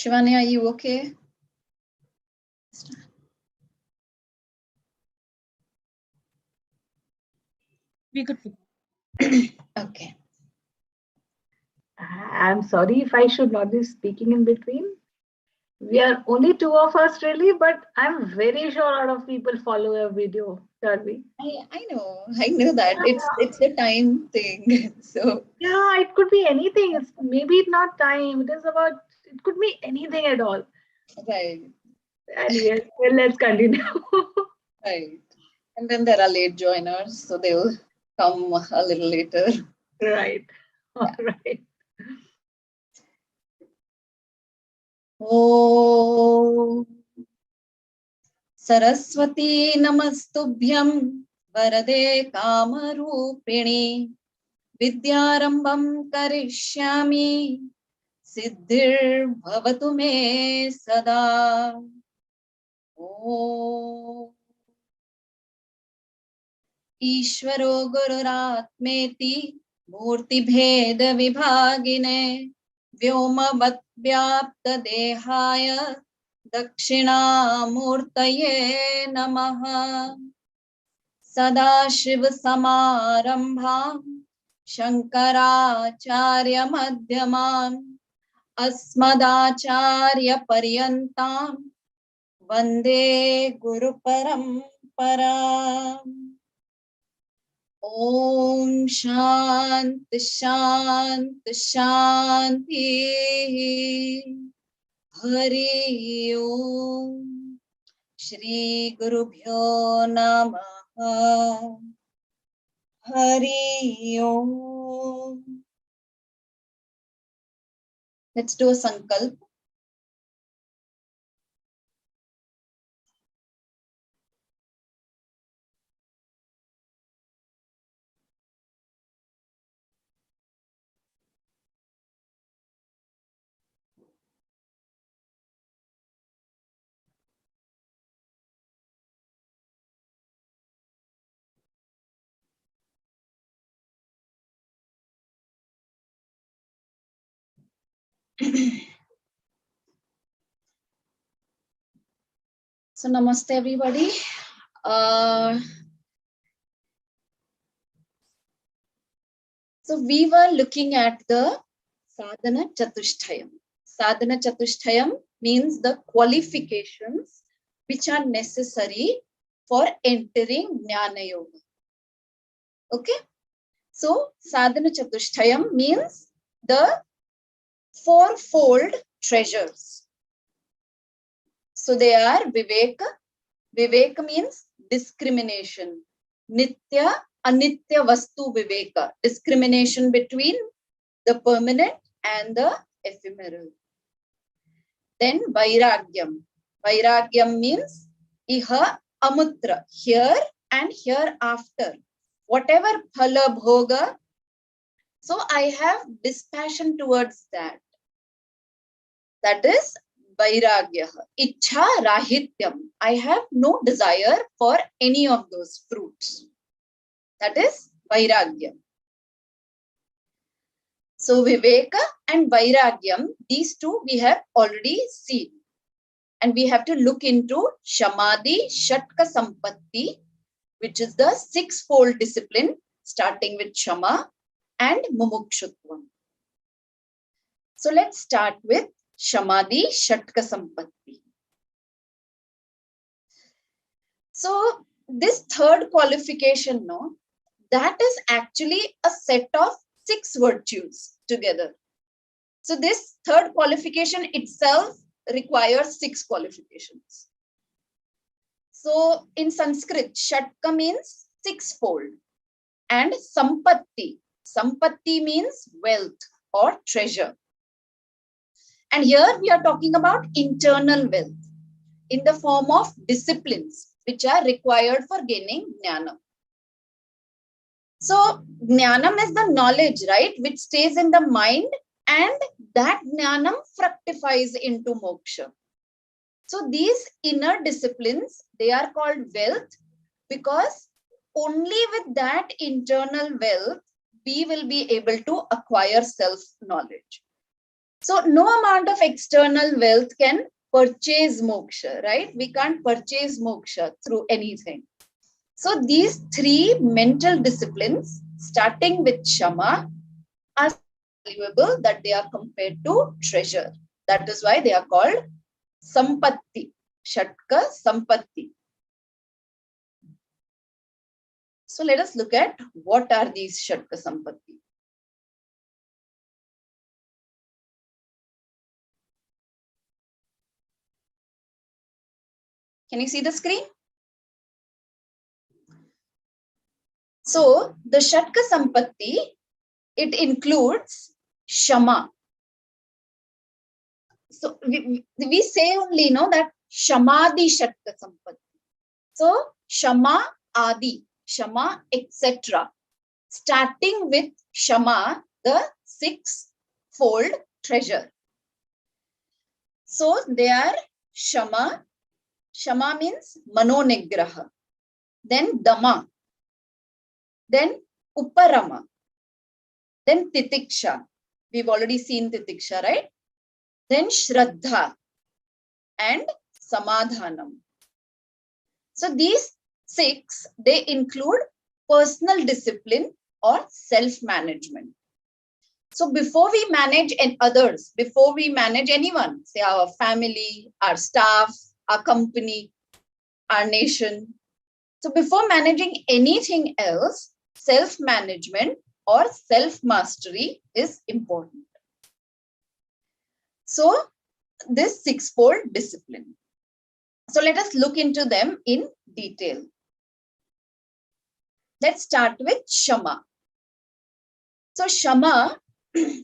Shivani, are you okay? We could. Okay. I'm sorry if I should not be speaking in between. We are only two of us really, but I'm very sure a lot of people follow your video, Darby. I know that. It's the time thing. So yeah, it could be anything. It's maybe not time. It could be anything at all. right. And yes, well, let's continue. Right. And then there are late joiners, so they'll come a little later. Right. All right. Oh, Saraswati Namastubhyam Varade Kamarupini Vidyarambam Karishyami Siddhir Bhavatu Me Sada. Oh, Ishvaro Gururatmeti Murti Bheda Vibhagine Vyoma Vyapta Dehaya Dakshinamurtaye Namaha Sadashiva Samarambham Shankaracharya Madhyamam Asmadacharya Paryantam Vande Guru Paramparam. Om Shanti Shanti Shanti. Hari Om. Shri Gurubhyo Namaha. Hari Om. Let's do a sankalp. So namaste everybody. So we were looking at the Sadhana Chatushtthayam. Sadhana Chatushtthayam means the qualifications which are necessary for entering Jnana Yoga. Okay. So Sadhana Chatushtthayam means the fourfold treasures. So they are Viveka. Viveka means discrimination. Nitya, Anitya Vastu Viveka. Discrimination between the permanent and the ephemeral. Then Vairagyam. Vairagyam means Iha Amutra. Here and hereafter. Whatever phala bhoga. So I have dispassion towards that. That is Vairagya. Ichha Rahityam. I have no desire for any of those fruits. That is Vairagya. So Viveka and Vairagyam, these two we have already seen. And we have to look into Shamadi, Shatka, Sampatti, which is the sixfold discipline, starting with Shama and Mumukshutvam. So let's start with Shamadi, Shatka, Sampatti. So this third qualification, no, that is actually a set of 6 virtues together. So this third qualification itself requires 6 qualifications. So in Sanskrit, Shatka means sixfold, and Sampatti. Sampatti means wealth or treasure. And here we are talking about internal wealth in the form of disciplines which are required for gaining jnana. So jnanam is the knowledge, right, which stays in the mind, and that jnanam fructifies into moksha. So these inner disciplines, they are called wealth because only with that internal wealth, we will be able to acquire self-knowledge. So no amount of external wealth can purchase moksha, right? We can't purchase moksha through anything. So these three mental disciplines, starting with Shama, are valuable that they are compared to treasure. That is why they are called Sampatti, Shatka Sampatti. So let us look at what are these Shatka Sampatti. Can you see the screen? So the Shatka Sampatti, it includes Shama. So we say only that Shamadi Shatka Sampatti. So Shama Adi, Shama, etc. Starting with Shama, the six-fold treasure. So they are Shama. Shama means Manonigraha. Then Dama. Then Uparama. Then Titiksha. We've already seen Titiksha, right? Then Shraddha and Samadhanam. So these six, they include personal discipline or self-management. So before we manage others, before we manage anyone, say our family, our staff, our company, our nation. So before managing anything else, self-management or self-mastery is important. So this six-fold discipline. So let us look into them in detail. Let's start with Shama. So Shama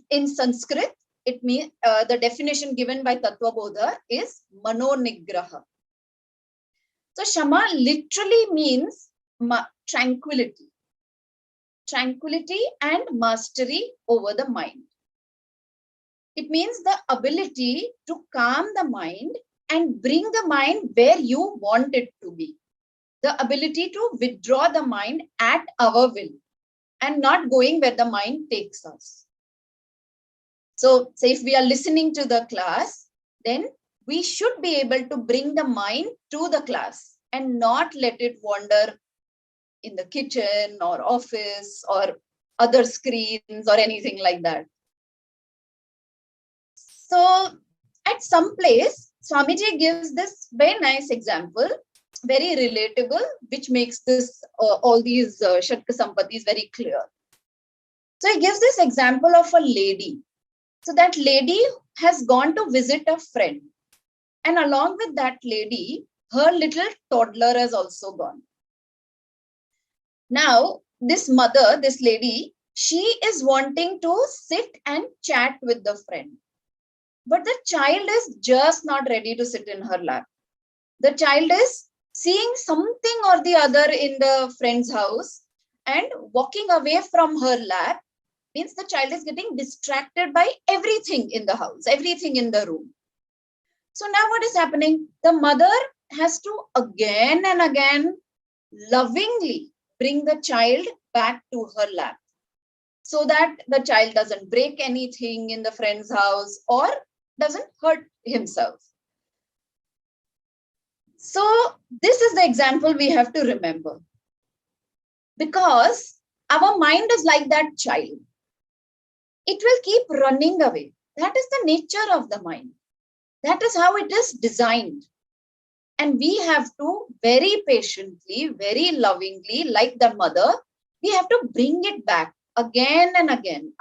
in Sanskrit, it means the definition given by Tattvabodha is Manonigraha. So Shama literally means tranquility. Tranquility and mastery over the mind. It means the ability to calm the mind and bring the mind where you want it to be. The ability to withdraw the mind at our will and not going where the mind takes us. So say if we are listening to the class, then we should be able to bring the mind to the class and not let it wander in the kitchen or office or other screens or anything like that. So at some place, Swamiji gives this very nice example, very relatable, which makes this all these Shatka Sampattis very clear. So he gives this example of a lady. So that lady has gone to visit a friend. And along with that lady, her little toddler has also gone. Now, this mother, this lady, she is wanting to sit and chat with the friend. But the child is just not ready to sit in her lap. The child is seeing something or the other in the friend's house and walking away from her lap means the child is getting distracted by everything in the house, everything in the room. So now what is happening? The mother has to again and again lovingly bring the child back to her lap so that the child doesn't break anything in the friend's house or doesn't hurt himself. So this is the example we have to remember, because our mind is like that child. It will keep running away. That is the nature of the mind. That is how it is designed. And we have to very patiently, very lovingly, like the mother, we have to bring it back again and again,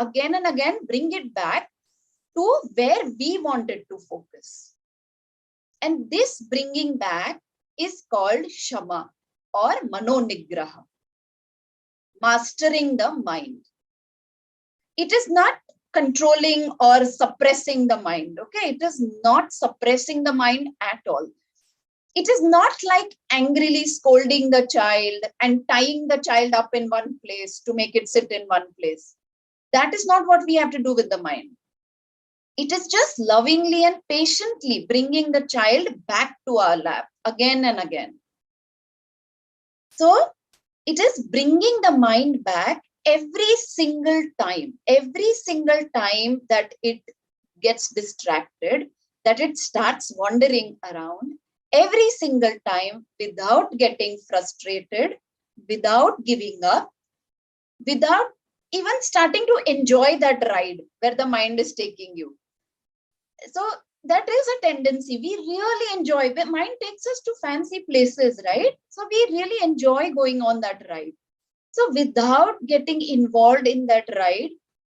bring it back to where we wanted to focus. And this bringing back is called Shama or Manonigraha, mastering the mind. It is not controlling or suppressing the mind. Okay, it is not suppressing the mind at all. It is not like angrily scolding the child and tying the child up in one place to make it sit in one place. That is not what we have to do with the mind. It is just lovingly and patiently bringing the child back to our lap again and again. So it is bringing the mind back every single time that it gets distracted, that it starts wandering around every single time without getting frustrated, without giving up, without even starting to enjoy that ride where the mind is taking you. So that is a tendency. We really enjoy. The mind takes us to fancy places, right? So we really enjoy going on that ride. So without getting involved in that ride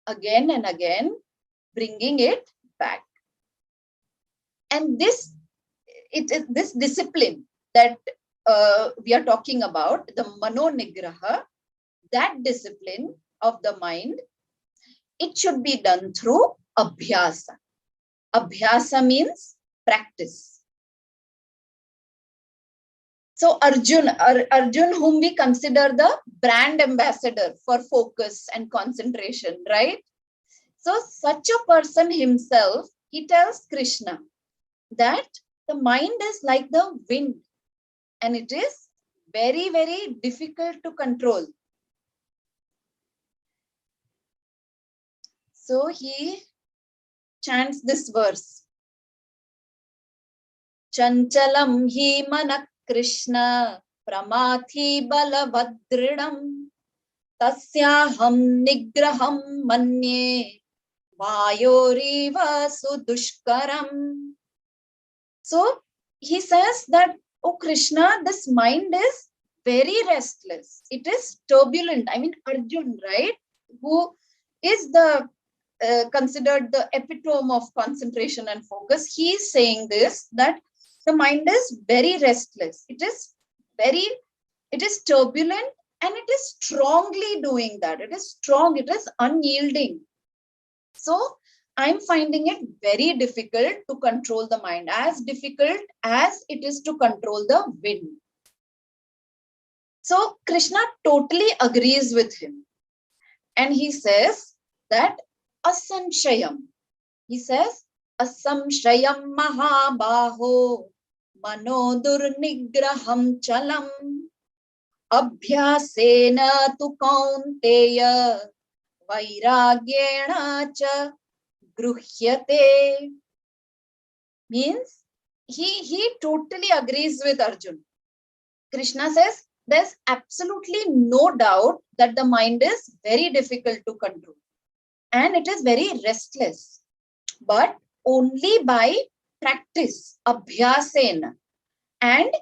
again and again, bringing it back. And this discipline that we are talking about, the mano nigraha, that discipline of the mind, it should be done through abhyasa. Abhyasa means practice. So Arjun, whom we consider the brand ambassador for focus and concentration, right? So such a person himself, he tells Krishna that the mind is like the wind and it is very, very difficult to control. So he chants this verse. Chanchalam hi manak Krishna pramathi balavadridam tasyaham nigraham manye vayoriva sudushkaram. So he says that, oh Krishna, this mind is very restless. It is turbulent. I mean, Arjun, right? Who is the considered the epitome of concentration and focus. He is saying this, that the mind is very restless. It is turbulent and it is strongly doing that. It is strong. It is unyielding. So I'm finding it very difficult to control the mind, as difficult as it is to control the wind. So Krishna totally agrees with him. And he says that asanshayam. He says, asamshayam mahabaho mano durnigraham chalam abhyasena tu kaunteya vairagyena cha gruhyate. Means he totally agrees with Arjun. Krishna says there's absolutely no doubt that the mind is very difficult to control and it is very restless, but only by practice, abhyasena and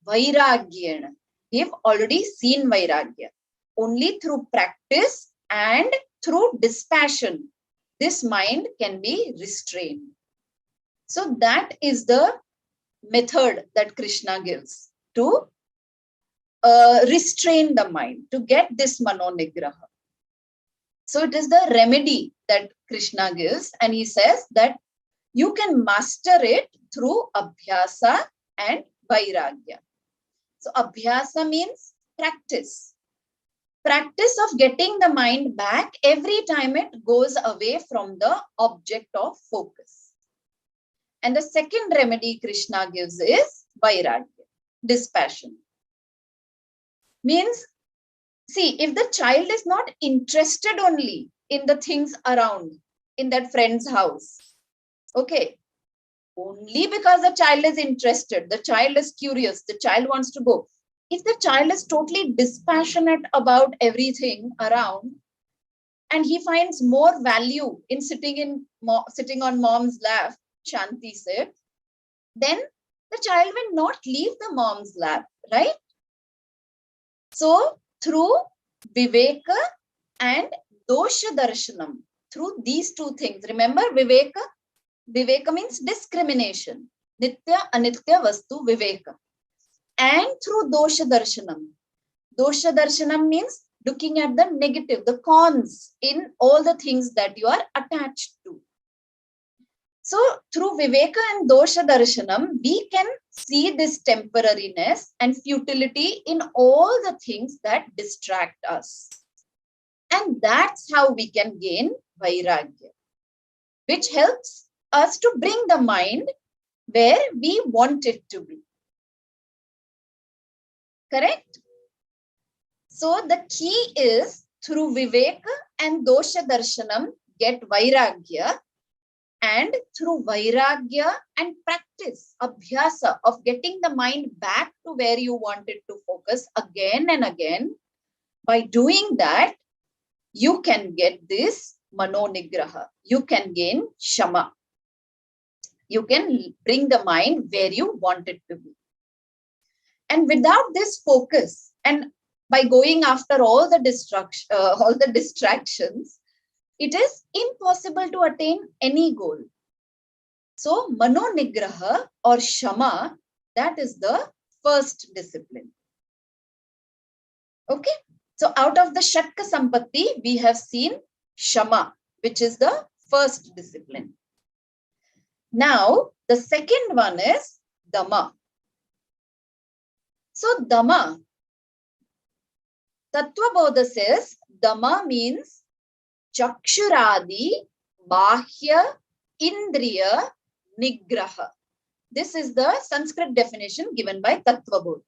vairagyena. We've already seen vairagya. Only through practice and through dispassion, this mind can be restrained. So that is the method that Krishna gives to restrain the mind, to get this mano nigraha. So it is the remedy that Krishna gives, and he says that you can master it through abhyasa and vairagya. So abhyasa means practice. Practice of getting the mind back every time it goes away from the object of focus. And the second remedy Krishna gives is vairagya, dispassion. Means, see, if the child is not interested only in the things around, in that friend's house, okay, only because the child is interested, the child is curious, the child wants to go. If the child is totally dispassionate about everything around and he finds more value in sitting on mom's lap, Shanti said, then the child will not leave the mom's lap, right? So through viveka and dosha darshanam, through these two things, remember viveka means discrimination, nitya anitya vastu viveka, and through dosha darshanam means looking at the negative, the cons in all the things that you are attached to. So through viveka and dosha darshanam, we can see this temporariness and futility in all the things that distract us. And that's how we can gain vairagya, which helps us to bring the mind where we want it to be. Correct? So the key is through viveka and dosha darshanam, get vairagya. And through vairagya and practice, abhyasa, of getting the mind back to where you want it to focus again and again, by doing that, you can get this manonigraha. You can gain shama. You can bring the mind where you want it to be. And without this focus, and by going after all the distractions, it is impossible to attain any goal. So manonigraha or shama, that is the first discipline. Okay. So out of the Shatka Sampatti, we have seen Shama, which is the first discipline. Now, the second one is Dama. So Dama, Tattvabodha says, Dama means Chakshuradi Bahya Indriya Nigraha. This is the Sanskrit definition given by Tattvabodha.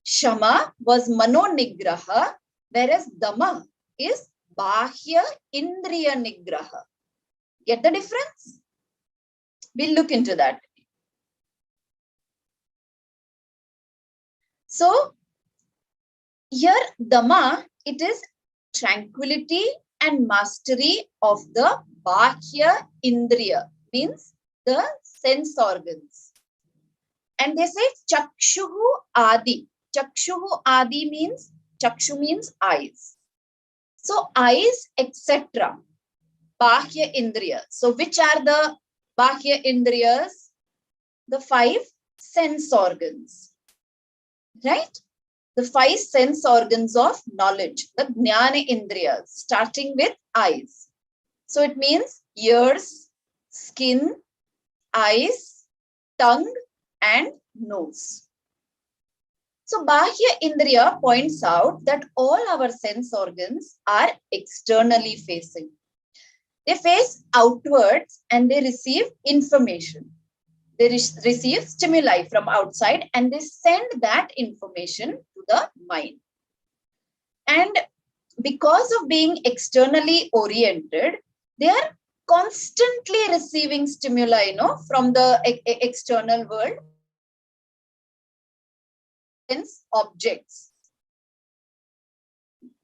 Shama was manonigraha, whereas Dama is bahya indriya nigraha. Get the difference? We'll look into that. So here Dama, it is tranquility and mastery of the bahya indriya, means the sense organs. And they say chakshuhu adi. Chakshuhu adi means, chakshu means eyes. So eyes, etc. Bahya indriya. So which are the bahya indriyas? The 5 sense organs. Right? The 5 sense organs of knowledge. The jnana indriyas, starting with eyes. So it means ears, skin, eyes, tongue, and nose. So Bahya Indriya points out that all our sense organs are externally facing. They face outwards and they receive information. They receive stimuli from outside and they send that information to the mind. And because of being externally oriented, they are constantly receiving stimuli, from the external world. Sense objects.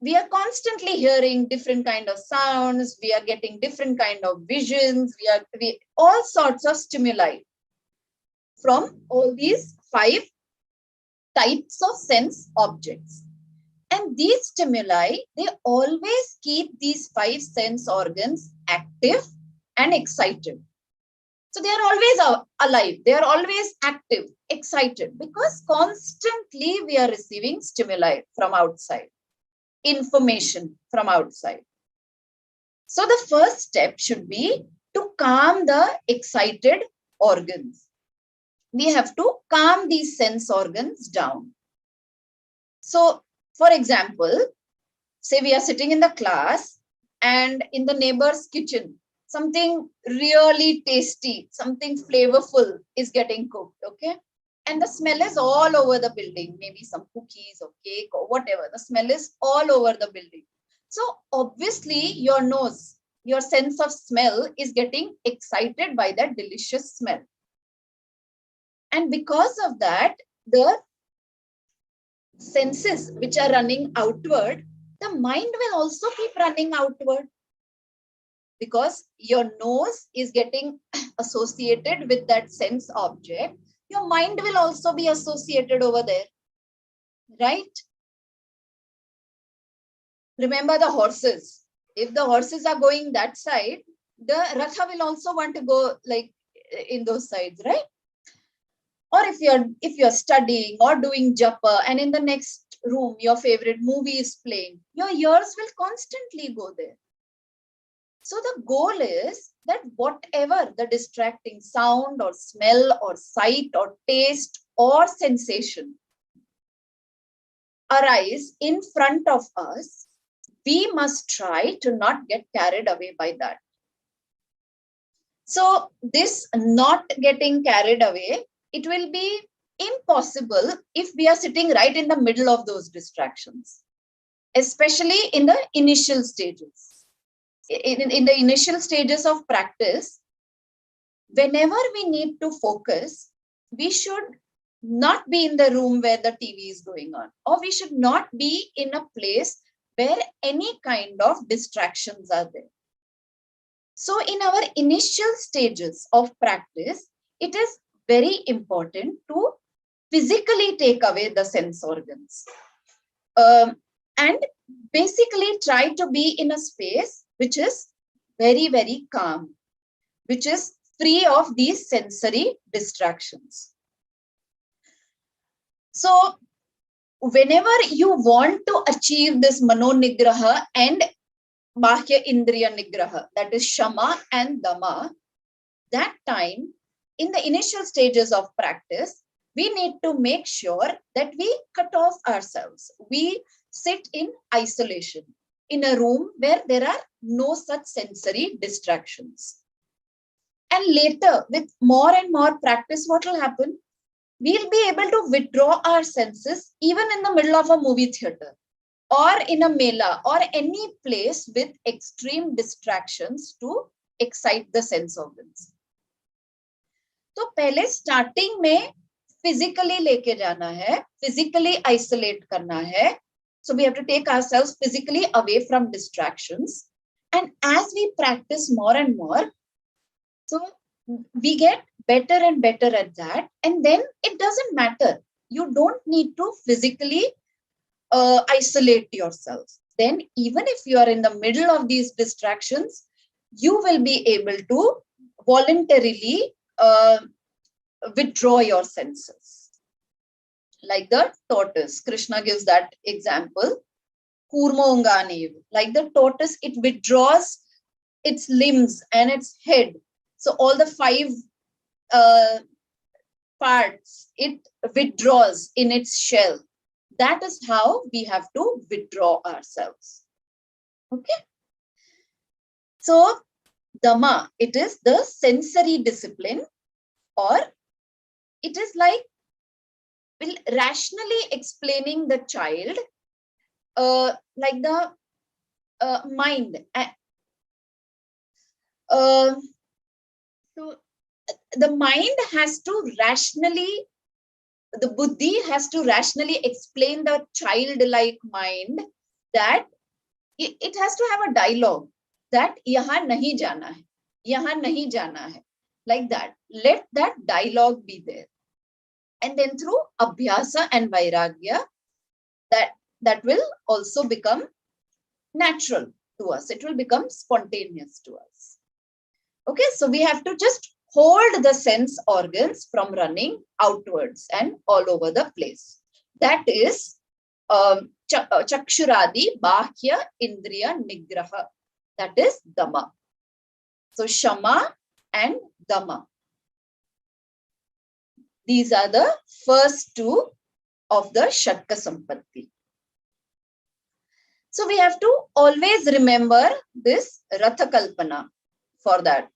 We are constantly hearing different kind of sounds. We are getting different kind of visions. We all sorts of stimuli from all these 5 types of sense objects. And these stimuli, they always keep these 5 sense organs active and excited. So they are always alive. They are always active, excited, because constantly we are receiving stimuli from outside, information from outside. So the first step should be to calm the excited organs. We have to calm these sense organs down. So, for example, say we are sitting in the class and in the neighbor's kitchen, something really tasty, something flavorful is getting cooked, okay? And the smell is all over the building, maybe some cookies or cake or whatever. The smell is all over the building. So obviously your nose, your sense of smell is getting excited by that delicious smell. And because of that, the senses which are running outward, the mind will also keep running outward. Because your nose is getting associated with that sense object, your mind will also be associated over there, right? Remember the horses. If the horses are going that side, the ratha will also want to go like in those sides, right? Or if you're studying or doing japa and in the next room your favorite movie is playing, your ears will constantly go there. So the goal is that whatever the distracting sound or smell or sight or taste or sensation arise in front of us, we must try to not get carried away by that. So this not getting carried away, it will be impossible if we are sitting right in the middle of those distractions, especially in the initial stages. In the initial stages of practice, whenever we need to focus, we should not be in the room where the TV is going on, or we should not be in a place where any kind of distractions are there. So in our initial stages of practice, it is very important to physically take away the sense organs, and basically try to be in a space which is very, very calm, which is free of these sensory distractions. So whenever you want to achieve this mano nigraha and bahya indriya nigraha, that is Shama and Dama, that time in the initial stages of practice, we need to make sure that we cut off ourselves. We sit in isolation in a room where there are no such sensory distractions. And later, with more and more practice, what will happen? We'll be able to withdraw our senses even in the middle of a movie theater or in a mela or any place with extreme distractions to excite the sense organs. तो पहले starting में physically लेके जाना है, physically isolate करना है. So we have to take ourselves physically away from distractions. And as we practice more and more, so we get better and better at that. And then it doesn't matter. You don't need to physically isolate yourself. Then even if you are in the middle of these distractions, you will be able to voluntarily withdraw your senses. Like the tortoise, Krishna gives that example. 𝐕𝐞𝐝𝐴𝐳, like the tortoise, it withdraws its limbs and its head. So all the 5 parts, it withdraws in its shell. That is how we have to withdraw ourselves. Okay. So Dama, it is the sensory discipline, or it is like rationally explaining the child, like the mind. So the mind has to rationally, the buddhi has to rationally explain the childlike mind that it has to have a dialogue that yahan nahi jana hai, yahan nahi jana hai, like that. Let that dialogue be there. And then through Abhyasa and Vairagya, that will also become natural to us. It will become spontaneous to us. Okay, so we have to just hold the sense organs from running outwards and all over the place. That is Chakshuradi Bahya Indriya Nigraha. That is Dama. So Shama and Dama. These are the first 2 of the Shatka Sampatti. So we have to always remember this Ratha Kalpana. For that,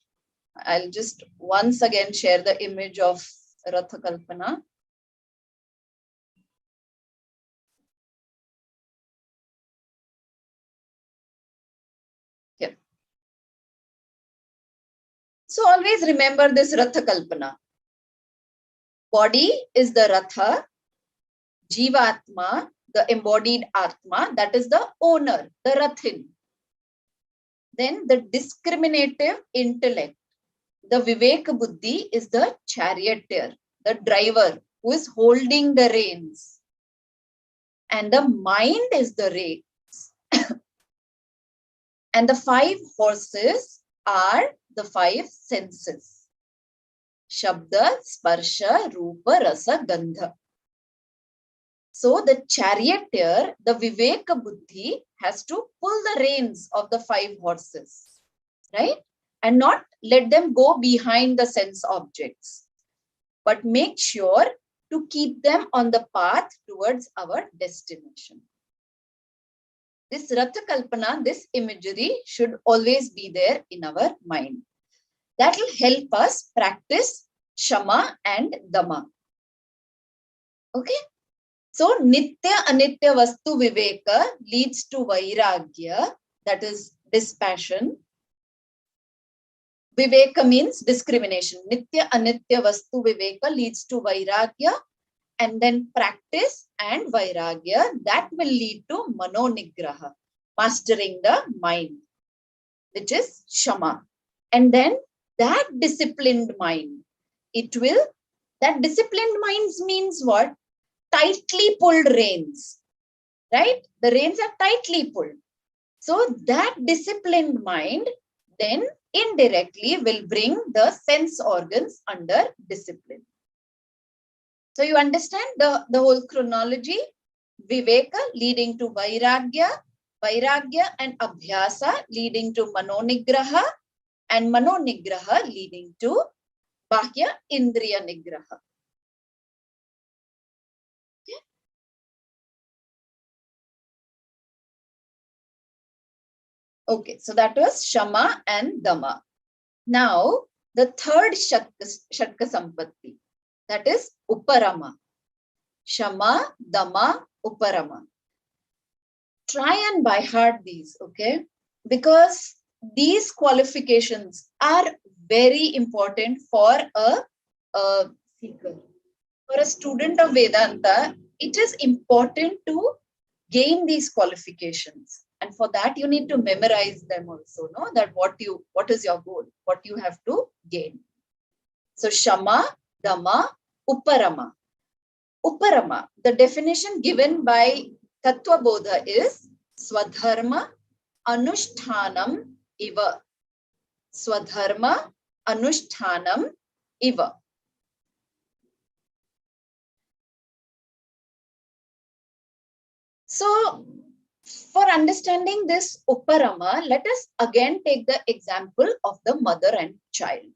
I'll just once again share the image of Ratha Kalpana. Here. So always remember this Ratha Kalpana. Body is the Ratha, Jivatma, the embodied Atma, that is the owner, the Rathin. Then the discriminative intellect, the Viveka Buddhi, is the charioteer, the driver who is holding the reins. And the mind is the reins. And the 5 horses are the 5 senses. Shabda, Sparsha, Rupa, Rasa, Gandha. So the charioteer, the Viveka Buddhi, has to pull the reins of the 5 horses, right? And not let them go behind the sense objects, but make sure to keep them on the path towards our destination. This Ratha Kalpana, this imagery should always be there in our mind. That will help us practice Shama and Dama. Okay? So Nitya Anitya Vastu Viveka leads to Vairagya, that is dispassion. Viveka means discrimination. Nitya anitya vastu viveka leads to vairagya, and then practice and vairagya, that will lead to manonigraha, mastering the mind, which is Shama. And then that disciplined mind, that disciplined minds means what? Tightly pulled reins, right? The reins are tightly pulled. So that disciplined mind then indirectly will bring the sense organs under discipline. So you understand the whole chronology. Viveka leading to vairagya, vairagya and abhyasa leading to manonigraha, and manonigraha leading to bahya indriya nigraha. Okay, so that was Shama and Dama. Now, the third Shatka Sampatti, that is Uparama. Shama, Dama, Uparama. Try and by heart these, okay? Because these qualifications are very important for a seeker. For a student of Vedanta, it is important to gain these qualifications. And for that, you need to memorize them also, no? That what is your goal, what you have to gain. So Shama, Dama, Uparama. Uparama, the definition given by Tattva Bodha is Swadharma Anushtanam Iva. Swadharma Anushtanam Iva. So, for understanding this Uparama, let us again take the example of the mother and child.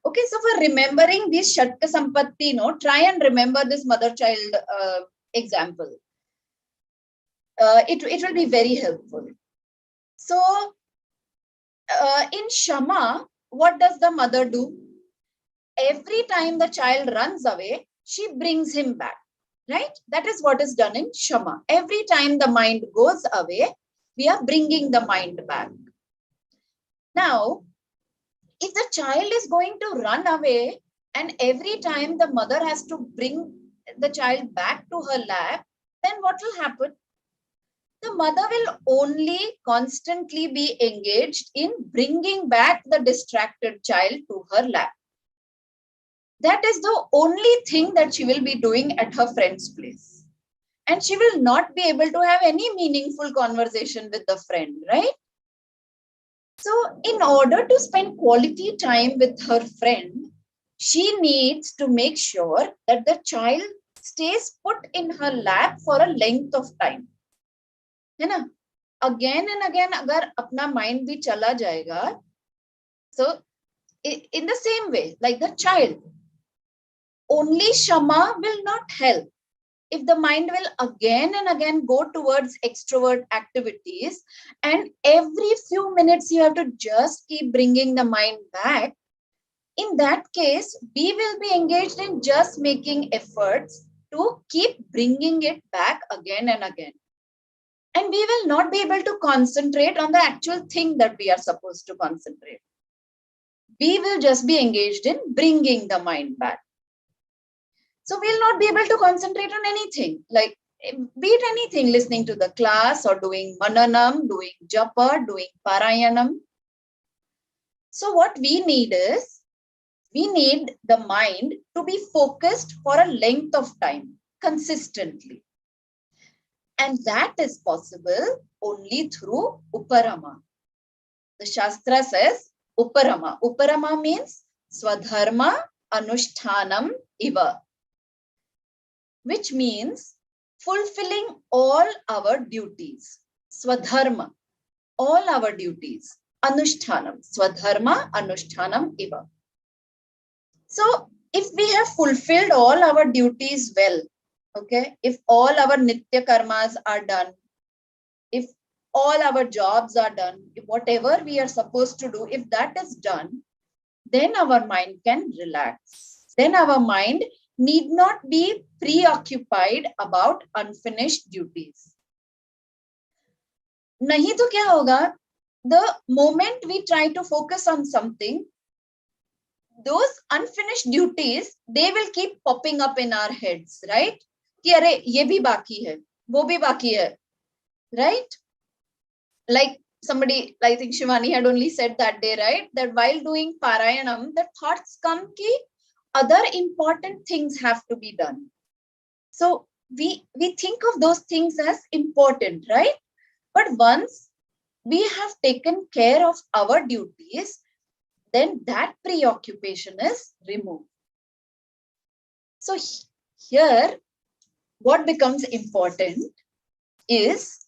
Okay, so for remembering this Shatka Sampatti, try and remember this mother-child example. It will be very helpful. So, in Shama, what does the mother do? Every time the child runs away, she brings him back. Right? That is what is done in Shama. Every time the mind goes away, we are bringing the mind back. Now, if the child is going to run away and every time the mother has to bring the child back to her lap, then what will happen? The mother will only constantly be engaged in bringing back the distracted child to her lap. That is the only thing that she will be doing at her friend's place. And she will not be able to have any meaningful conversation with the friend, right? So in order to spend quality time with her friend, she needs to make sure that the child stays put in her lap for a length of time. है ना? Again and again, agar apna mind bhi chala jayega, so in the same way, like the child, only Shama will not help. If the mind will again and again go towards extrovert activities, and every few minutes you have to just keep bringing the mind back, in that case, we will be engaged in just making efforts to keep bringing it back again and again. And we will not be able to concentrate on the actual thing that we are supposed to concentrate. We will just be engaged in bringing the mind back. So we'll not be able to concentrate on anything, like be it anything, listening to the class or doing mananam, doing japa, doing parayanam. So what we need is, we need the mind to be focused for a length of time, consistently. And that is possible only through Uparama. The Shastra says Uparama. Uparama means Swadharma Anushtanam Iva, which means fulfilling all our duties. Swadharma, all our duties. Anushtanam, Swadharma Anushtanam Iva. So if we have fulfilled all our duties well, okay, if all our nitya karmas are done, if all our jobs are done, if whatever we are supposed to do, if that is done, then our mind can relax. Then our mind need not be preoccupied about unfinished duties. Nahi to kya hoga? The moment we try to focus on something, those unfinished duties, they will keep popping up in our heads, right? कि अरे ये भी बाकी है, वो भी बाकी है, right? Like somebody, I think Shivani had only said that day, right? That while doing Parayanam, the thoughts come ki other important things have to be done. So we think of those things as important, right? But once we have taken care of our duties, then that preoccupation is removed. So here, what becomes important is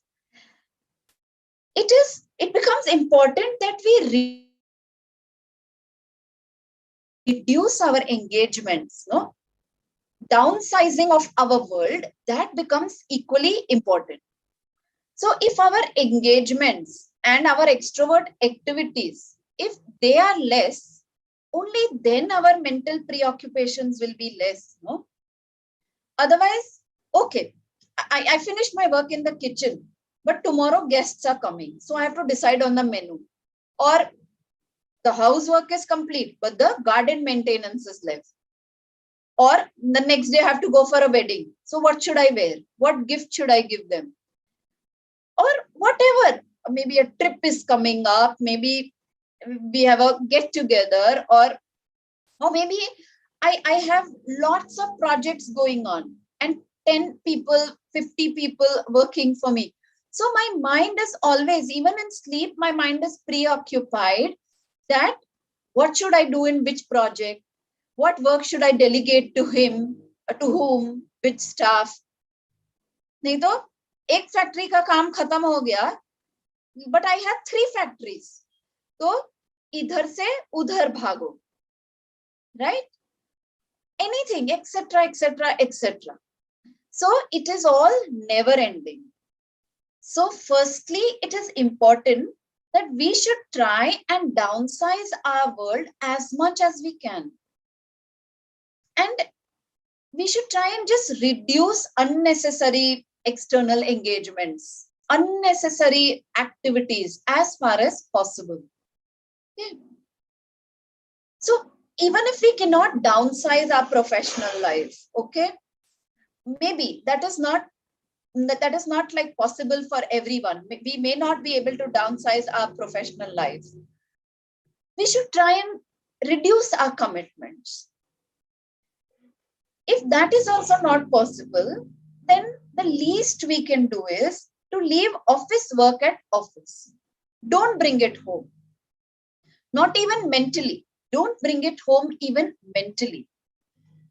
it becomes important that we reduce our engagements, no? Downsizing of our world, that becomes equally important. So if our engagements and our extrovert activities, if they are less, only then our mental preoccupations will be less, no? Otherwise, okay, I finished my work in the kitchen, but tomorrow guests are coming, so I have to decide on the menu. Or the housework is complete, but the garden maintenance is left. Or the next day I have to go for a wedding. So what should I wear? What gift should I give them? Or whatever. Maybe a trip is coming up. Maybe we have a get together, or maybe I have lots of projects going on and 10 people, 50 people working for me. So my mind is always, even in sleep, my mind is preoccupied that what should I do in which project? What work should I delegate to him, to whom, which staff? नहीं तो एक factory का काम खत्म हो गया, but I have 3 factories. तो इधर से उधर भागो, right? Anything, etc., etc., etc. So it is all never ending. So firstly, it is important that we should try and downsize our world as much as we can. And we should try and just reduce unnecessary external engagements, unnecessary activities as far as possible. Okay. So even if we cannot downsize our professional life, okay, maybe that is not like possible for everyone. We may not be able to downsize our professional life. We should try and reduce our commitments. If that is also not possible, then the least we can do is to leave office work at office. Don't bring it home. Not even mentally. Don't bring it home even mentally.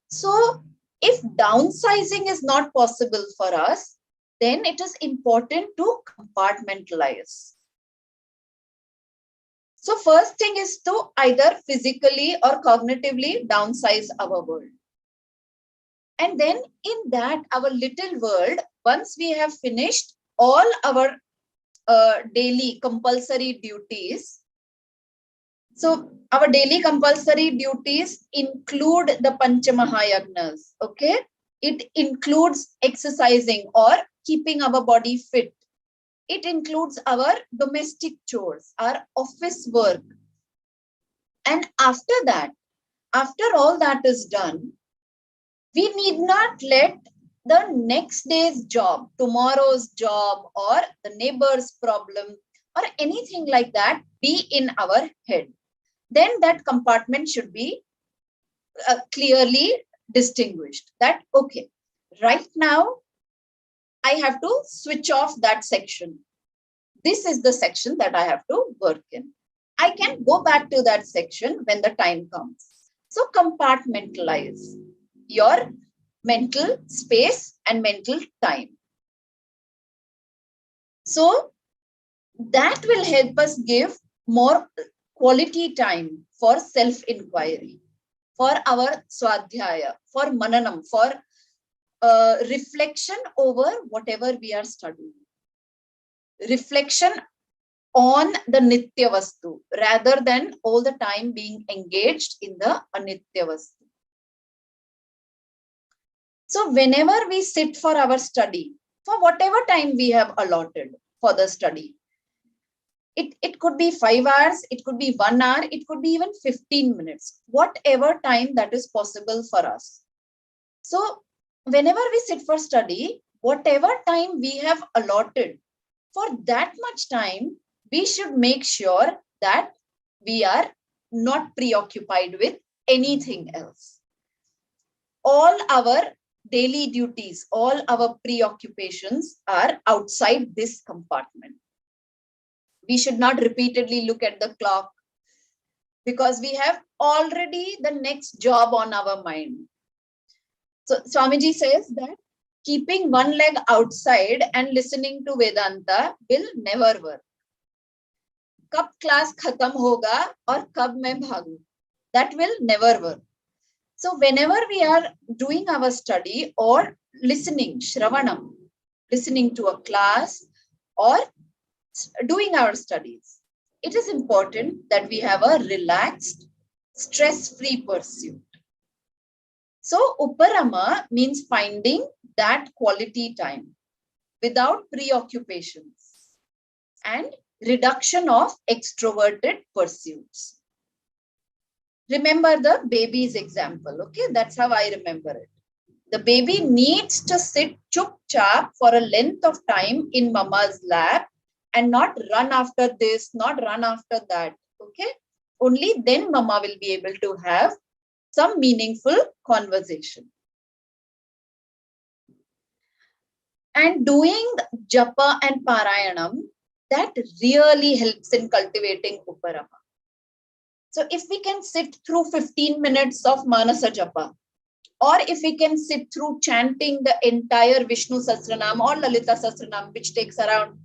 So if downsizing is not possible for us, then it is important to compartmentalize. So first thing is to either physically or cognitively downsize our world. And then in that, our little world, once we have finished all our daily compulsory duties, so our daily compulsory duties include the Panchamahayagnas, okay? It includes exercising or keeping our body fit. It includes our domestic chores, our office work. And after that, after all that is done, we need not let the next day's job, tomorrow's job, or the neighbor's problem, or anything like that be in our head. Then that compartment should be clearly distinguished. That, okay, right now, I have to switch off that section. This is the section that I have to work in. I can go back to that section when the time comes. So compartmentalize your mental space and mental time. So that will help us give more quality time for self-inquiry, for our swadhyaya, for mananam, for reflection over whatever we are studying. Reflection on the nitya vastu rather than all the time being engaged in the anitya vastu. So whenever we sit for our study, for whatever time we have allotted for the study, It could be 5 hours, it could be 1 hour, it could be even 15 minutes, whatever time that is possible for us. So whenever we sit for study, whatever time we have allotted, for that much time, we should make sure that we are not preoccupied with anything else. All our daily duties, all our preoccupations are outside this compartment. We should not repeatedly look at the clock because we have already the next job on our mind. So Swamiji says that keeping one leg outside and listening to Vedanta will never work. Kab class khatam hoga or kab main bhagu? That will never work. So whenever we are doing our study or listening, Shravanam, listening to a class or doing our studies, it is important that we have a relaxed, stress-free pursuit. So Uparama means finding that quality time without preoccupations and reduction of extroverted pursuits. Remember the baby's example, okay? That's how I remember it. The baby needs to sit chup-chap for a length of time in mama's lap and not run after this, not run after that, okay? Only then mama will be able to have some meaningful conversation. And doing japa and parayanam, that really helps in cultivating Uparama. So if we can sit through 15 minutes of Manasa Japa, or if we can sit through chanting the entire Vishnu Sahasranam or Lalita Sahasranam, which takes around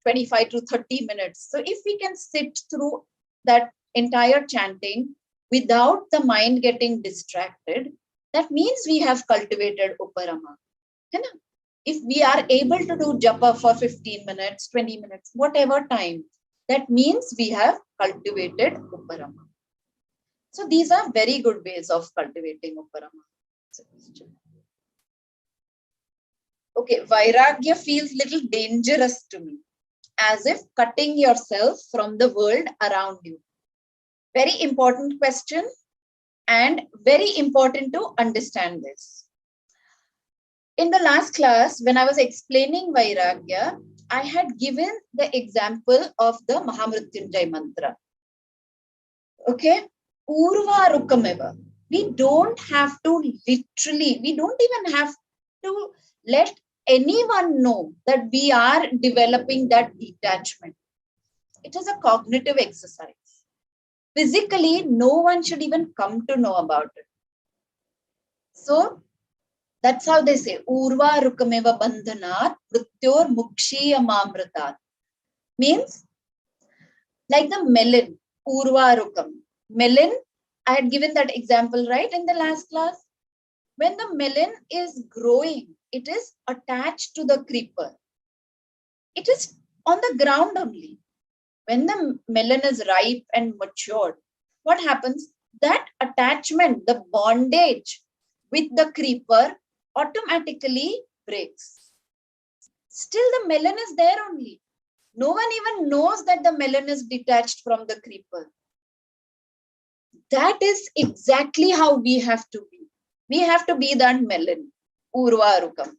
25 to 30 minutes. So if we can sit through that entire chanting without the mind getting distracted, that means we have cultivated Uparama. If we are able to do japa for 15 minutes, 20 minutes, whatever time, that means we have cultivated Uparama. So these are very good ways of cultivating Uparama. Okay, Vairagya feels little dangerous to me, as if cutting yourself from the world around you. Very important question and very important to understand this. In the last class, when I was explaining Vairagya, I had given the example of the Mahamrityunjay mantra. Okay, Urvarukameva. We don't have to literally, we don't even have to let anyone know that we are developing that detachment. It is a cognitive exercise. Physically, no one should even come to know about it. So that's how they say, Urva Rukameva Bandhanat Mrityor Mukshiyamamritat. Means like the melon, Urva Rukam. Melon, I had given that example, right, in the last class. When the melon is growing, it is attached to the creeper. It is on the ground only. When the melon is ripe and matured, what happens? That attachment, the bondage with the creeper automatically breaks. Still the melon is there only. No one even knows that the melon is detached from the creeper. That is exactly how we have to be. We have to be that melon, Urvarukam.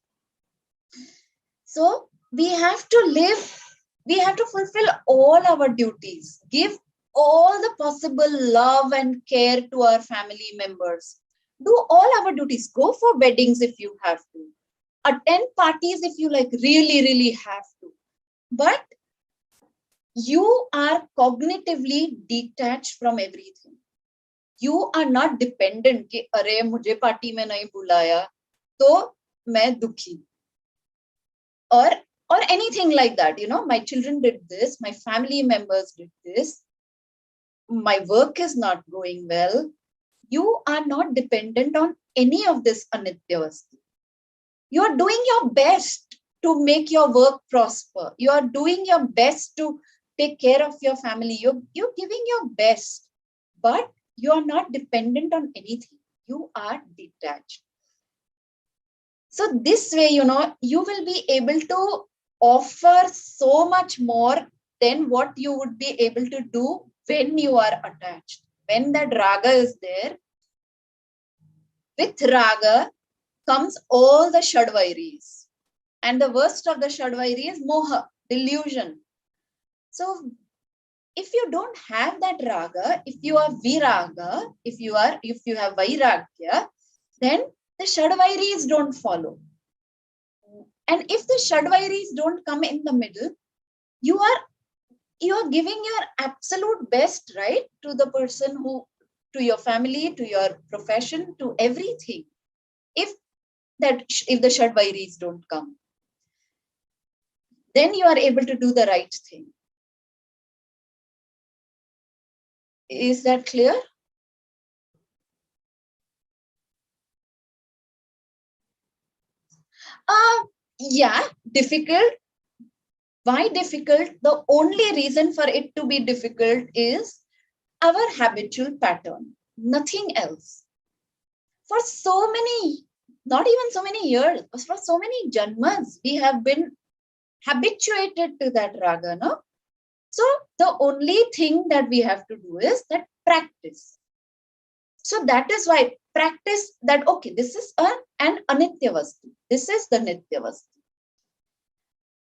So we have to live, we have to fulfill all our duties, give all the possible love and care to our family members. Do all our duties. Go for weddings if you have to. Attend parties if you like, really have to. But you are cognitively detached from everything. You are not dependent कि अरे मुझे party में नहीं बुलाया तो मैं दुखी or anything like that. You know, my children did this, my family members did this, my work is not going well. You are not dependent on any of this anitya vastu. You are doing your best to make your work prosper. You are doing your best to take care of your family. You're giving your best, but you are not dependent on anything. You are detached. So this way, you know, you will be able to offer so much more then what you would be able to do when you are attached. When that raga is there, with raga comes all the shadvairis. And the worst of the shadvairi is moha, delusion. So if you don't have that raga, if you are viraga, if you have vairagya, then the shadvairis don't follow. And if the shadvairis don't come in the middle, you are giving your absolute best, right, to the person to your family, to your profession, to everything. If the shadvairis don't come, then you are able to do the right thing. Is that clear? Yeah, difficult. Why difficult? The only reason for it to be difficult is our habitual pattern, nothing else. For so many, not even so many years, but for so many janmas, we have been habituated to that raga, no? So the only thing that we have to do is that practice. So that is why practice that, okay, this is an anitya vastu. This is the nitya vastu.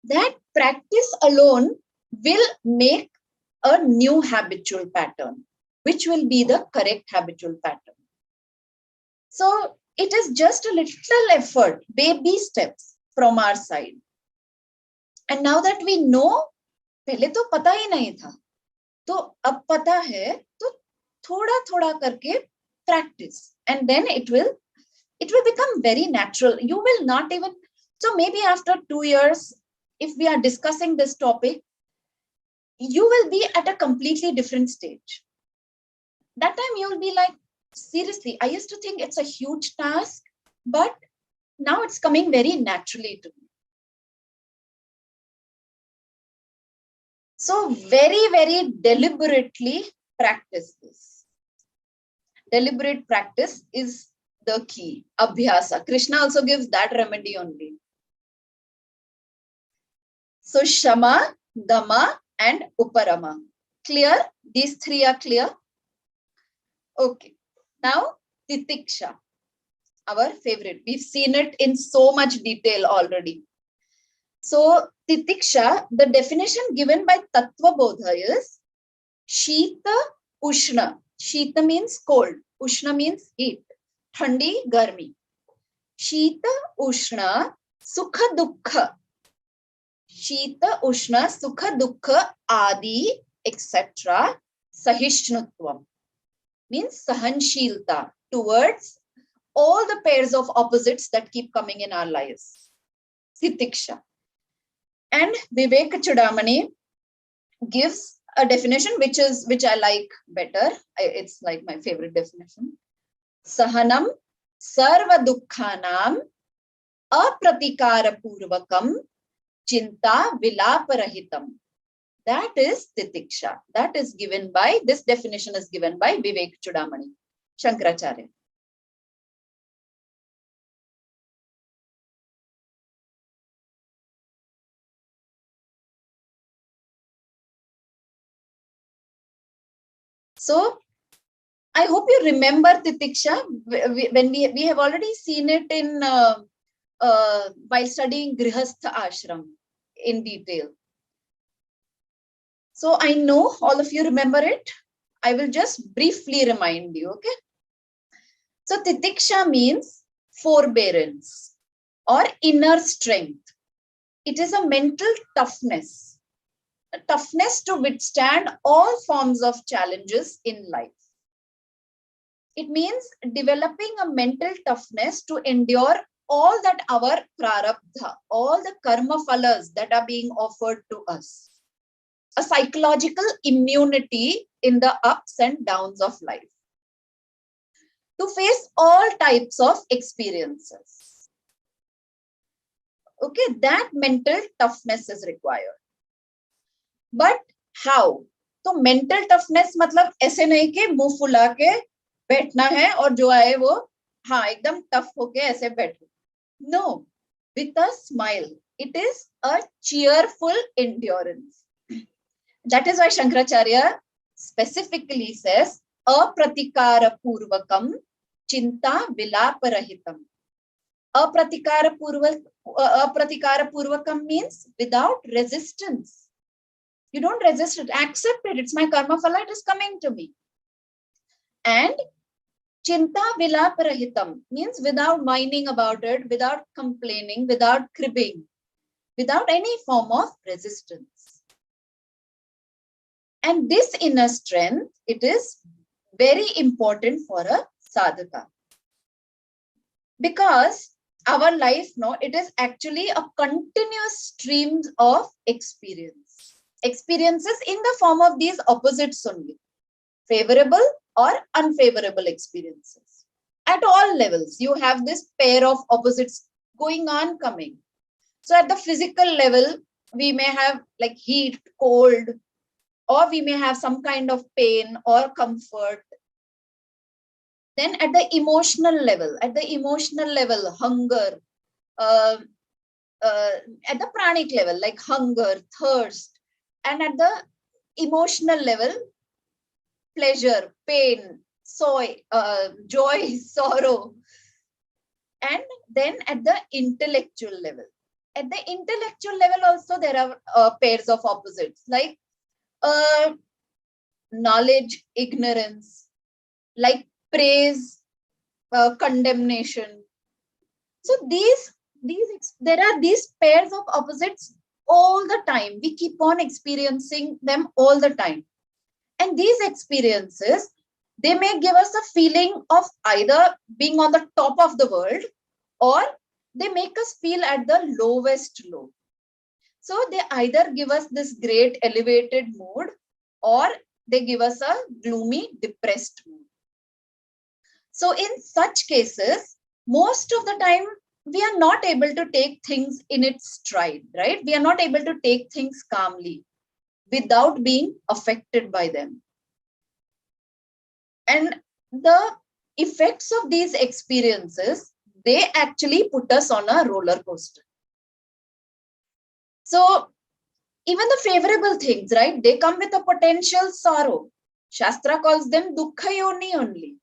That practice alone will make a new habitual pattern, which will be the correct habitual pattern. So it is just a little effort, baby steps from our side. And now that we know, पहले तो पता ही नहीं था, तो अब पता है, तो थोड़ा थोड़ा करके practice, and then it will become very natural. You will not even, so maybe after 2 years, if we are discussing this topic, you will be at a completely different stage. That time you will be like, seriously, I used to think it's a huge task, but now it's coming very naturally to me. So very, very deliberately practice this. Deliberate practice is the key. Abhyasa. Krishna also gives that remedy only. So Shama, Dama, and Uparama. Clear? These three are clear? Okay. Now, Titiksha, our favorite. We've seen it in so much detail already. So, Titiksha, the definition given by Tattva Bodha is Shita Ushna. Shita means cold. Ushna means heat. Thandi, garmi. Shita Ushna Sukha Dukkha. Shita Ushna Sukha Dukkha Adi, etc. Sahishnutvam. Means sahanshilta towards all the pairs of opposites that keep coming in our lives. Titiksha. And 𝐕𝐵𝐾𝐝 gives a definition which I like better. It's like my favorite definition. Sahanam sarva dukkhanam apratikara purvakam chinta vilaparahitam. That is Titiksha. That is given by, this definition is given by 𝐕𝐵𝐾𝐝, Shankaracharya. So I hope you remember Titiksha. When we have already seen it in while studying Grihastha Ashram in detail. So I know all of you remember it. I will just briefly remind you, okay? So Titiksha means forbearance or inner strength. It is a mental toughness. A toughness to withstand all forms of challenges in life. It means developing a mental toughness to endure all that our prarabdha, all the karma phalas that are being offered to us. A psychological immunity in the ups and downs of life. To face all types of experiences. Okay, that mental toughness is required. But how? तो mental toughness मतलब ऐसे नहीं कि मुंह फुला के बैठना है और जो आए वो हाँ एकदम tough होके ऐसे बैठो. No, with a smile. It is a cheerful endurance. That is why Shankaracharya specifically says, apratikara purvakam chinta vilaparahitam. Apratikara purvakam means without resistance. You don't resist it, accept it. It's my karma phala, it is coming to me. And chinta vilaparahitam means without whining about it, without complaining, without cribbing, without any form of resistance. And this inner strength, it is very important for a sadhaka. Because our life, no, it is actually a continuous stream of experience. Experiences in the form of these opposites only. Favorable or unfavorable experiences. At all levels, you have this pair of opposites going on, coming. So at the physical level, we may have like heat, cold, or we may have some kind of pain or comfort. Then at the emotional level, hunger, at the pranic level, like hunger, thirst, and at the emotional level, pleasure, pain, joy, sorrow. And then at the intellectual level. At the intellectual level also, there are pairs of opposites, like knowledge, ignorance, like praise, condemnation. So there are these pairs of opposites all the time. We keep on experiencing them all the time. And these experiences, they may give us a feeling of either being on the top of the world, or they make us feel at the lowest low. So they either give us this great elevated mood, or they give us a gloomy, depressed mood. So in such cases, most of the time, we are not able to take things in its stride, right? We are not able to take things calmly without being affected by them. And the effects of these experiences, they actually put us on a roller coaster. So even the favorable things, right? They come with a potential sorrow. Shastra calls them dukkha yoni only.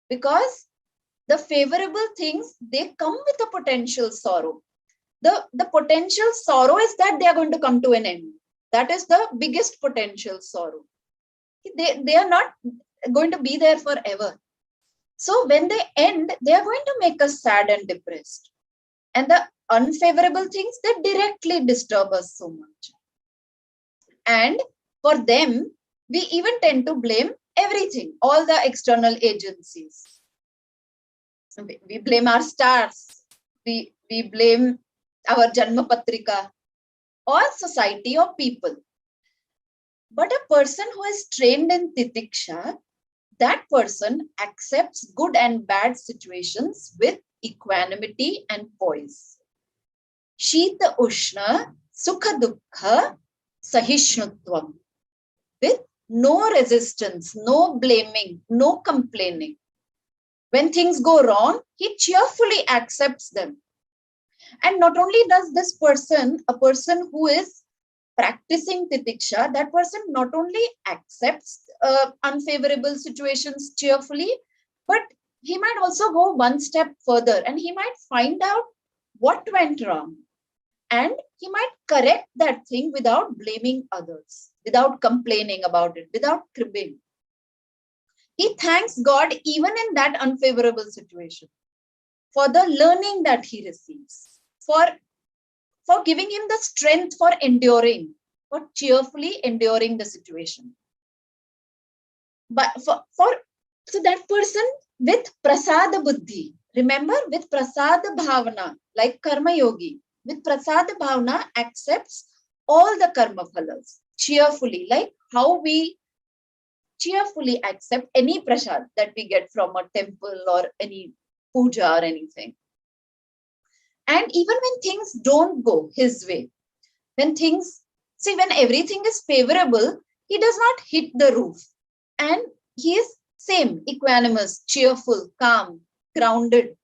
Because the favorable things, they come with a potential sorrow. The potential sorrow is that they are going to come to an end. That is the biggest potential sorrow. They are not going to be there forever. So when they end, they are going to make us sad and depressed. And the unfavorable things, they directly disturb us so much. And for them, we even tend to blame everything, all the external agencies. We blame our stars. We blame our Janma Patrika or society or people. But a person who is trained in Titiksha, that person accepts good and bad situations with equanimity and poise. Shita Ushna Sukha Dukkha Sahishnutvam. With no resistance, no blaming, no complaining. When things go wrong, he cheerfully accepts them. And not only does this person, a person who is practicing Titiksha, that person not only accepts unfavorable situations cheerfully, but he might also go one step further and he might find out what went wrong. And he might correct that thing without blaming others, without complaining about it, without cribbing. He thanks God even in that unfavorable situation for the learning that he receives, for giving him the strength for enduring, for cheerfully enduring the situation. But so that person with prasada buddhi, remember, with prasada bhavana, like karma yogi, with prasada bhavana accepts all the karma phalas cheerfully, like how we cheerfully accept any prasad that we get from a temple or any puja or anything. And even when things don't go his way, when everything is favorable, he does not hit the roof. And he is same, equanimous, cheerful, calm, grounded.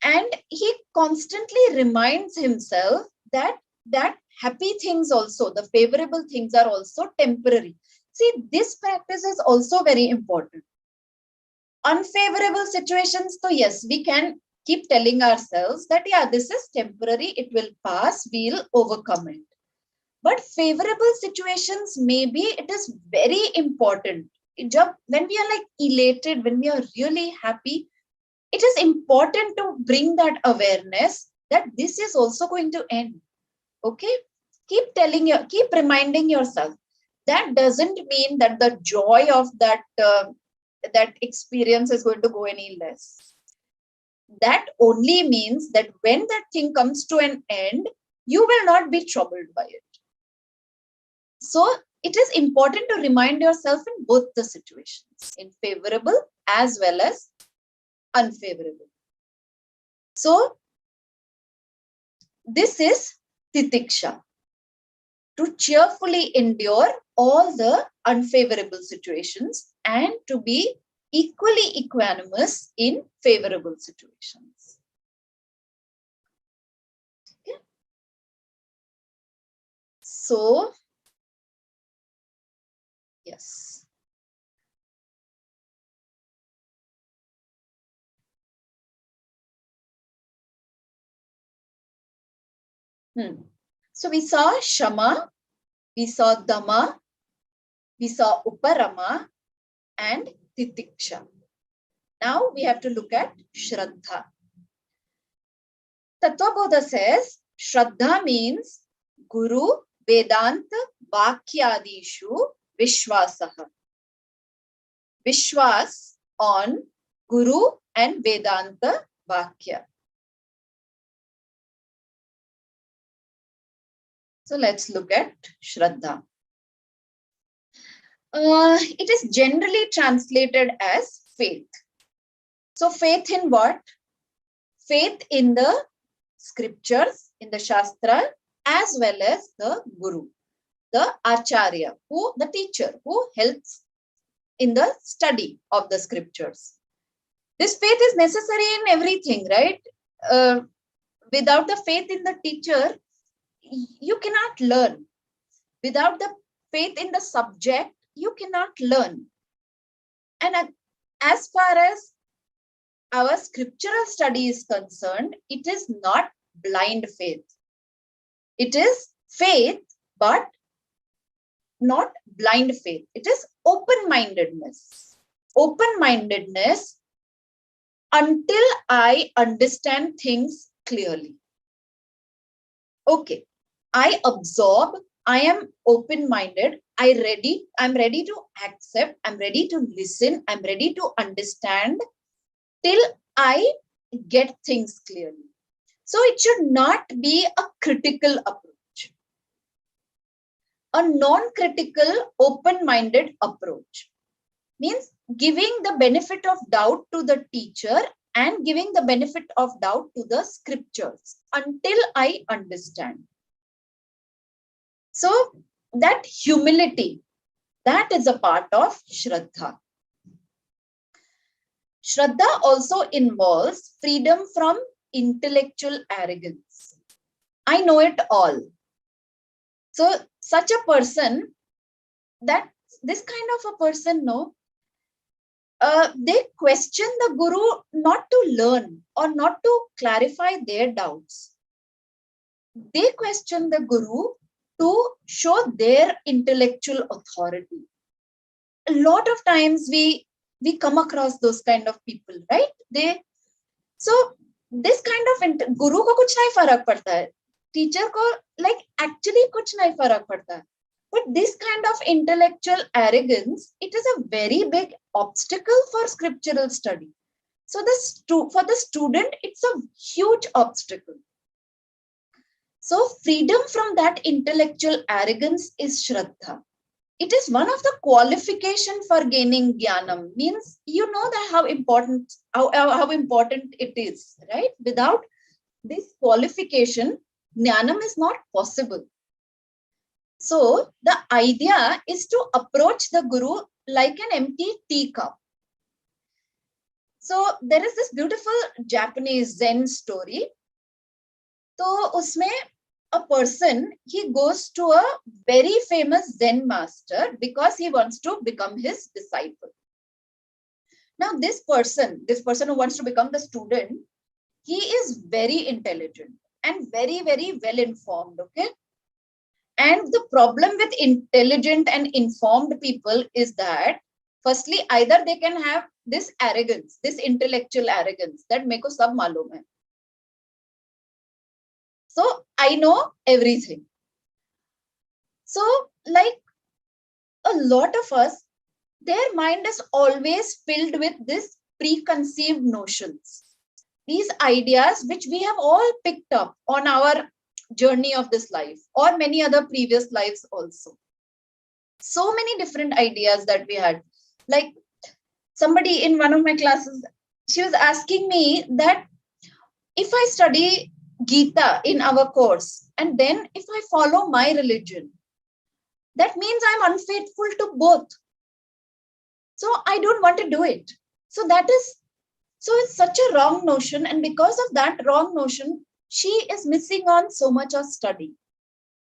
And he constantly reminds himself that that happy things also, the favorable things are also temporary. See, this practice is also very important. Unfavorable situations, so yes, we can keep telling ourselves that, yeah, this is temporary, it will pass, we'll overcome it. But favorable situations, maybe it is very important. When we are like elated, when we are really happy, it is important to bring that awareness that this is also going to end. Okay, keep reminding yourself. That doesn't mean that the joy of that experience is going to go any less. That only means that when that thing comes to an end, you will not be troubled by it. So it is important to remind yourself in both the situations, in favorable as well as unfavorable. So this is Titiksha, to cheerfully endure all the unfavorable situations and to be equally equanimous in favorable situations. Okay. So, yes. So we saw Shama, we saw Dama, we saw Uparama and Titiksha. Now we have to look at Shraddha. Tattvabodha says Shraddha means Guru Vedanta Vakyadishu Vishwasaha. Vishwas on Guru and Vedanta Vakya. So let's look at Shraddha. It is generally translated as faith. So faith in what? Faith in the scriptures, in the Shastra, as well as the Guru, the Acharya, the teacher, who helps in the study of the scriptures. This faith is necessary in everything, right? Without the faith in the teacher, you cannot learn. Without the faith in the subject, you cannot learn. And as far as our scriptural study is concerned, it is not blind faith. It is faith, but not blind faith. It is open-mindedness. Open-mindedness until I understand things clearly. Okay, I absorb, I am open-minded, I'm ready to accept, I'm ready to listen, I'm ready to understand till I get things clearly. So it should not be a critical approach. A non-critical, open-minded approach means giving the benefit of doubt to the teacher and giving the benefit of doubt to the scriptures until I understand. So that humility, that is a part of Shraddha. Shraddha also involves freedom from intellectual arrogance. I know it all. So such a person, this kind of a person, they question the Guru not to learn or not to clarify their doubts. They question the Guru to show their intellectual authority. A lot of times we come across those kind of people, right? So this kind of Guru ko kuch nahi farak padta hai. Teacher ko actually kuch nahi farak padta hai. But this kind of intellectual arrogance, it is a very big obstacle for scriptural study. So for the student, it's a huge obstacle. So freedom from that intellectual arrogance is Shraddha. It is one of the qualification for gaining jnanam. Means you know that how important it is, right? Without this qualification, jnanam is not possible. So the idea is to approach the Guru like an empty teacup. So there is this beautiful Japanese Zen story. So usme a person, he goes to a very famous Zen master because he wants to become his disciple. Now, this person who wants to become the student, he is very intelligent and very, very well informed. Okay. And the problem with intelligent and informed people is that, firstly, either they can have this arrogance, this intellectual arrogance that meko sab malum hai. So I know everything. So like a lot of us, their mind is always filled with this preconceived notions, these ideas which we have all picked up on our journey of this life or many other previous lives also. So many different ideas that we had. Like somebody in one of my classes, she was asking me that if I study Gita in our course and then if I follow my religion, that means I'm unfaithful to both. So I don't want to do it. So it's such a wrong notion. And because of that wrong notion, she is missing on so much of study,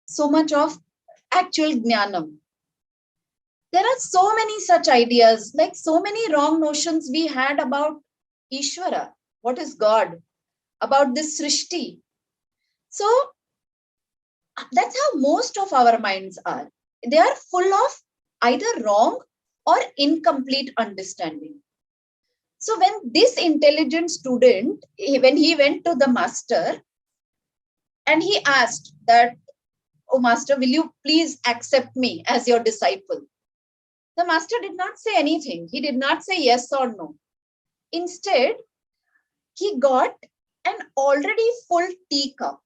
so much of actual jnanam. There are so many such ideas, like so many wrong notions we had about Ishvara, what is God, about this Srishti. So that's how most of our minds are. They are full of either wrong or incomplete understanding. So when this intelligent student, when he went to the master and he asked that, oh master, will you please accept me as your disciple? The master did not say anything. He did not say yes or no. Instead, he got an already full teacup.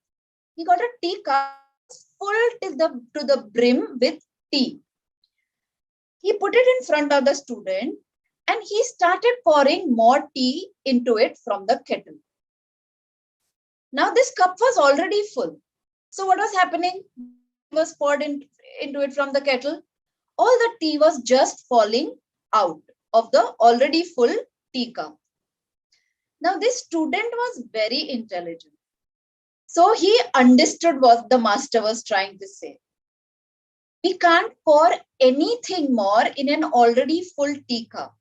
He got a teacup full to the brim with tea. He put it in front of the student and he started pouring more tea into it from the kettle. Now this cup was already full. So what was happening? It was poured into it from the kettle. All the tea was just falling out of the already full teacup. Now this student was very intelligent. So he understood what the master was trying to say. We can't pour anything more in an already full teacup.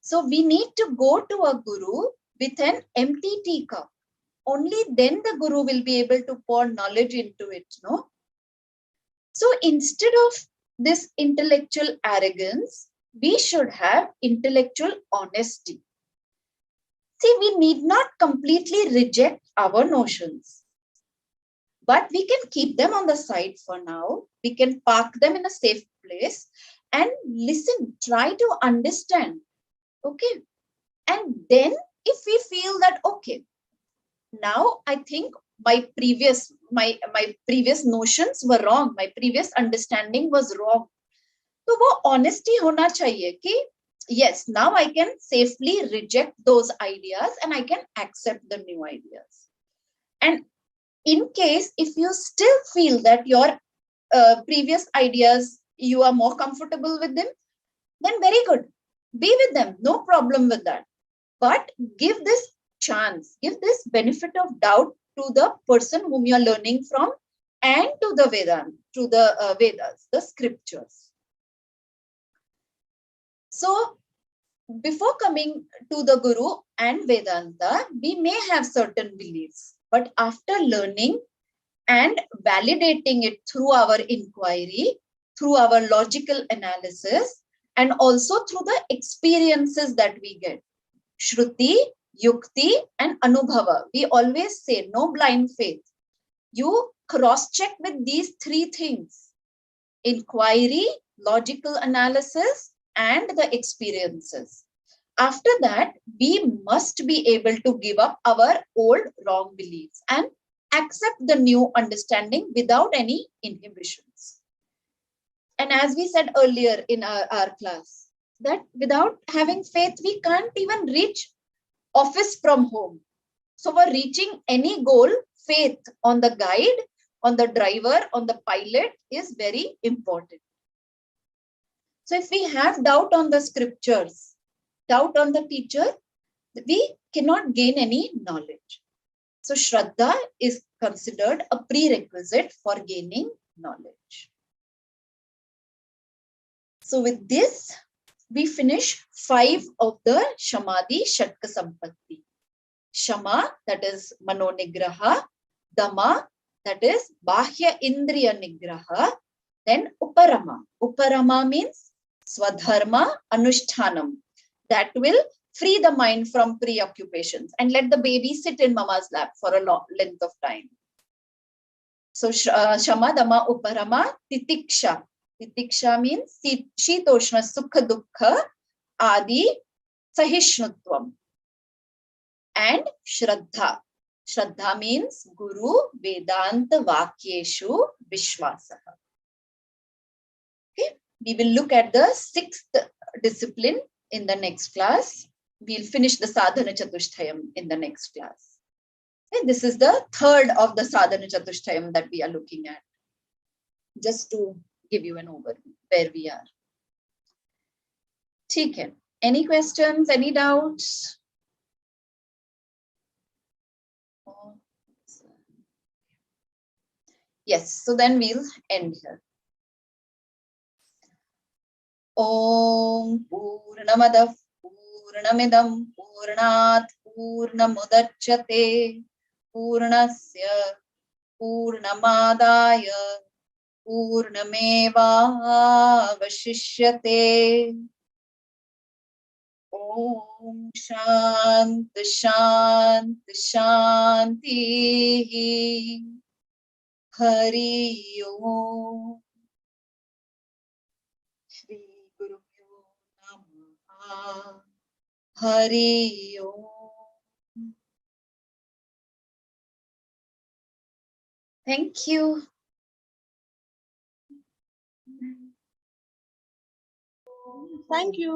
So we need to go to a guru with an empty teacup. Only then the guru will be able to pour knowledge into it, no? So instead of this intellectual arrogance, we should have intellectual honesty. See, we need not completely reject our notions, but we can keep them on the side for now. We can park them in a safe place and listen, try to understand. Okay. And then if we feel that, okay, now I think my previous notions were wrong, my previous understanding was wrong. So wo honesty hona chahiye ki yes, now I can safely reject those ideas and I can accept the new ideas. And in case if you still feel that your previous ideas, you are more comfortable with them, then very good. Be with them, no problem with that. But give this chance, give this benefit of doubt to the person whom you are learning from and to the Vedas, the scriptures. So before coming to the Guru and Vedanta, we may have certain beliefs, but after learning and validating it through our inquiry, through our logical analysis, and also through the experiences that we get, Shruti, Yukti, and Anubhava. We always say no blind faith. You cross-check with these three things: inquiry, logical analysis, and the experiences. After that, we must be able to give up our old wrong beliefs and accept the new understanding without any inhibitions. And as we said earlier in our class, that without having faith, we can't even reach office from home. So for reaching any goal, faith on the guide, on the driver, on the pilot is very important. So if we have doubt on the scriptures, doubt on the teacher, we cannot gain any knowledge. So Shraddha is considered a prerequisite for gaining knowledge. So with this, we finish 5 of the Shamadi Shatka Sampatti. Shama, that is Mano Nigraha. Dama, that is Bahya Indriya Nigraha. Then Uparama. Uparama means Swadharma Anushtanam. That will free the mind from preoccupations and let the baby sit in mama's lap for a long length of time. So Shama, Dama, Uparama, Titiksha. Titiksha means Shitoshna Sukha Dukkha Adi Sahishnutvam. And Shraddha. Shraddha means Guru Vedanta Vakyeshu Vishwasaha. Okay, we will look at the 6th discipline in the next class. We'll finish the Sadhana Chatushtthayam in the next class. Okay, this is the 3rd of the Sadhana Chatushtthayam that we are looking at. Just to give you an overview where we are. Okay. Any questions? Any doubts? Yes, so then we'll end here. Om Purnamadav Purnamidam Purnat Purnamudachyate Purnasya Purnamadaya Purnameva Vashishyate. Om Shanti Shanti Shanti. Hari Om. Shri Guru Namaha. Hari Om. Thank you. Thank you.